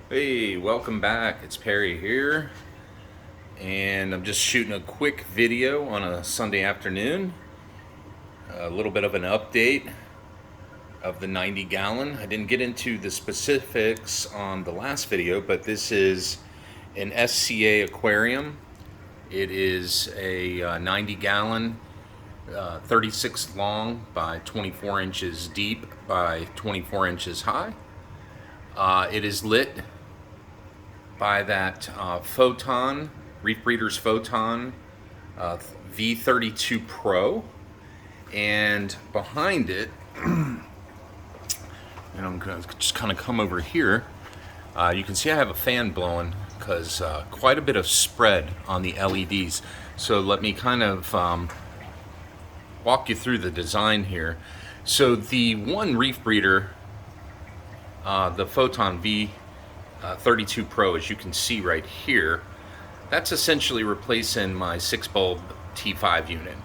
Hey, welcome back. It's Perry here, and I'm just shooting a quick video on a Sunday afternoon. A little bit of an update of the 90 gallon. I didn't get into the specifics on the last video, but this is an SCA aquarium. It is a 90 gallon, 36 long by 24 inches deep by 24 inches high. It is lit by that Photon, Reef Breeders Photon V32 Pro. And behind it, and I'm going to just kind of come over here, you can see I have a fan blowing because quite a bit of spread on the LEDs. So let me kind of walk you through the design here. So the one Reef Breeder, the Photon V32 Pro, as you can see right here, that's essentially replacing my 6-bulb T5 unit.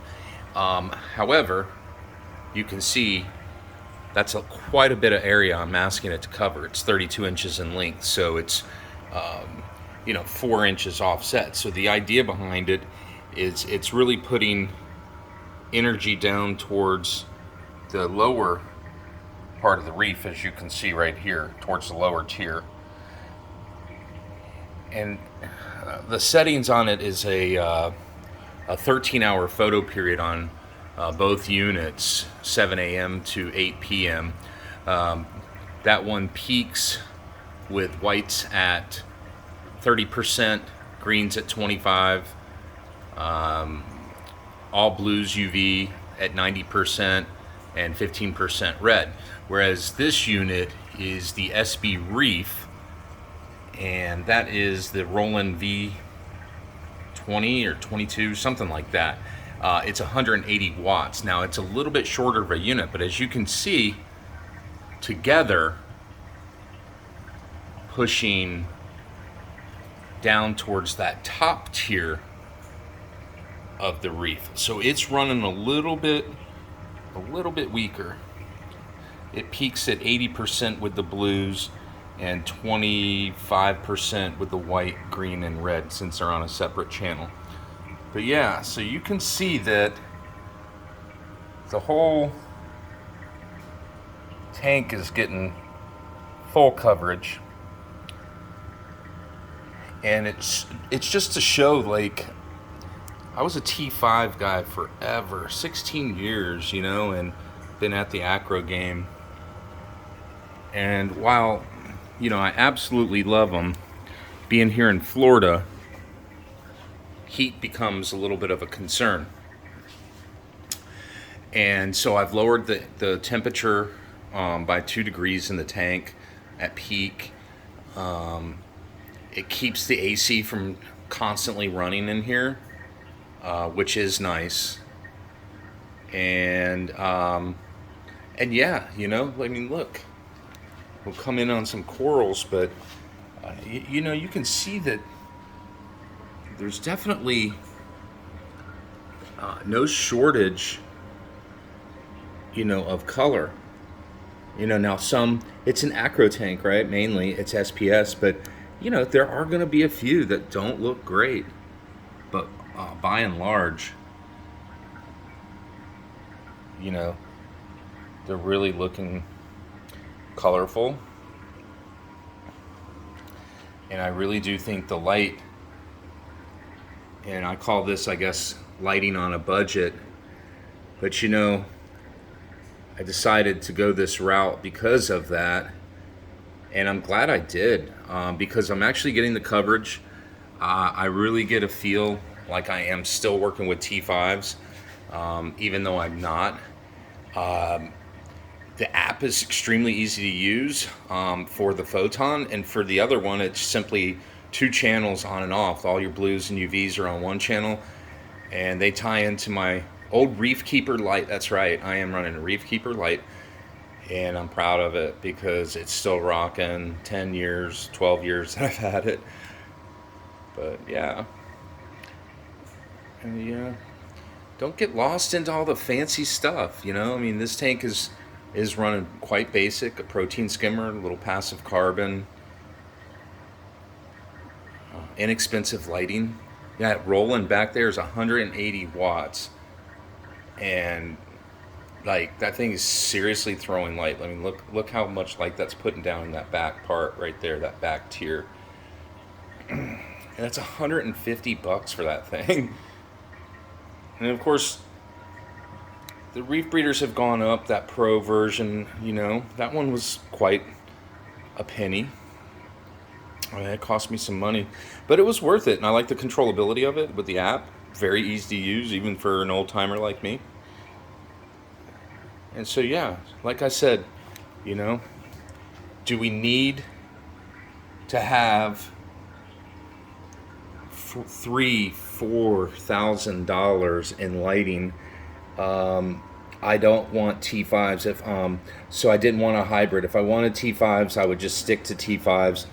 However, you can see that's quite a bit of area I'm asking it to cover. It's 32 inches in length, so it's 4 inches offset. So the idea behind it is it's really putting energy down towards the lower part of the reef, as you can see right here, towards the lower tier. And the settings on it is a 13-hour photo period on both units, 7 a.m. to 8 p.m. That one peaks with whites at 30%, greens at 25%, all blues UV at 90%, and 15% red. Whereas this unit is the SB Reef, and that is the Roland V20 or 22, something like that. It's 180 watts. Now it's a little bit shorter of a unit, but as you can see, together pushing down towards that top tier of the reef. So it's running a little bit weaker. It peaks at 80% with the blues and 25% with the white, green, and red, since they're on a separate channel. But yeah, so you can see that the whole tank is getting full coverage. And it's just to show, like, I was a T5 guy forever, 16 years, and been at the acro game. And while, I absolutely love them, being here in Florida, heat becomes a little bit of a concern. And so I've lowered the temperature by 2 degrees in the tank at peak. It keeps the AC from constantly running in here, which is nice. And yeah, look, we'll come in on some corals, but you can see that there's definitely no shortage, of color. Now it's an acro tank, right? Mainly it's SPS, but there are going to be a few that don't look great, but by and large, they're really looking colorful. And I really do think the light, and I call this, I guess, lighting on a budget, but I decided to go this route because of that, and I'm glad I did, because I'm actually getting the coverage. I really get a feel like I am still working with T5s, even though I'm not. The app is extremely easy to use for the Photon, and for the other one, it's simply 2 channels on and off. All your blues and UVs are on one channel, and they tie into my old Reef Keeper light. That's right, I am running a Reef Keeper light, and I'm proud of it because it's still rocking. 10 years, 12 years that I've had it. But yeah, and don't get lost into all the fancy stuff. This tank is running quite basic, a protein skimmer, a little passive carbon, inexpensive lighting. That Roland back there is 180 watts, and like that thing is seriously throwing light. I mean, look how much light that's putting down in that back part right there, that back tier. And that's $150 for that thing. And of course, the reef breeders have gone up. That Pro version, you know, that one was quite a penny. I mean, it cost me some money, but it was worth it. And I like the controllability of it with the app. Very easy to use, even for an old timer like me. And so, yeah, like I said, you know, do we need to have $3,000-4,000 in lighting? I don't want T5s. So I didn't want a hybrid. If I wanted T5s, I would just stick to T5s,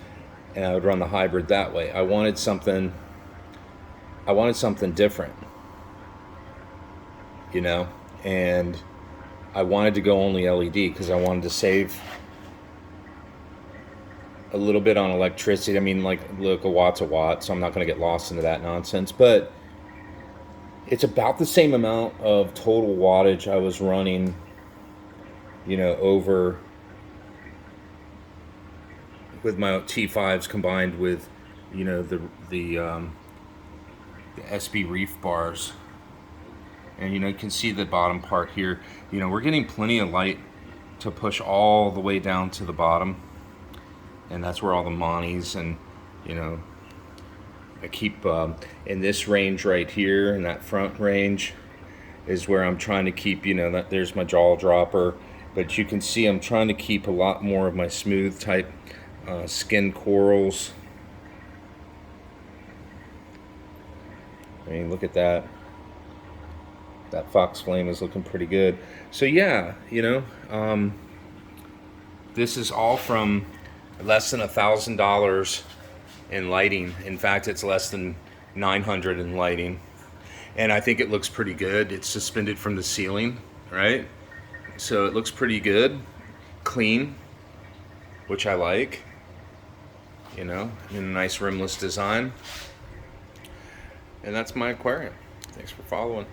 and I would run the hybrid that way. I wanted something different, you know, and I wanted to go only LED because I wanted to save a little bit on electricity. I mean, like, look, a watt's a watt, so I'm not going to get lost into that nonsense, but it's about the same amount of total wattage I was running, you know, over with my T5s combined with, you know, the SB reef bars. And, you know, you can see the bottom part here. You know, we're getting plenty of light to push all the way down to the bottom. And that's where all the Monties and, you know, I keep in this range right here, in that front range is where I'm trying to keep, you know, that there's my jaw dropper. But you can see I'm trying to keep a lot more of my smooth type skin corals. I mean, look at that. That fox flame is looking pretty good. So yeah, you know, this is all from less than $1,000 in lighting. In fact, it's less than $900 in lighting, and I think it looks pretty good. It's suspended from the ceiling, right? So it looks pretty good, clean, which I like. You know, in a nice rimless design. And that's my aquarium. Thanks for following.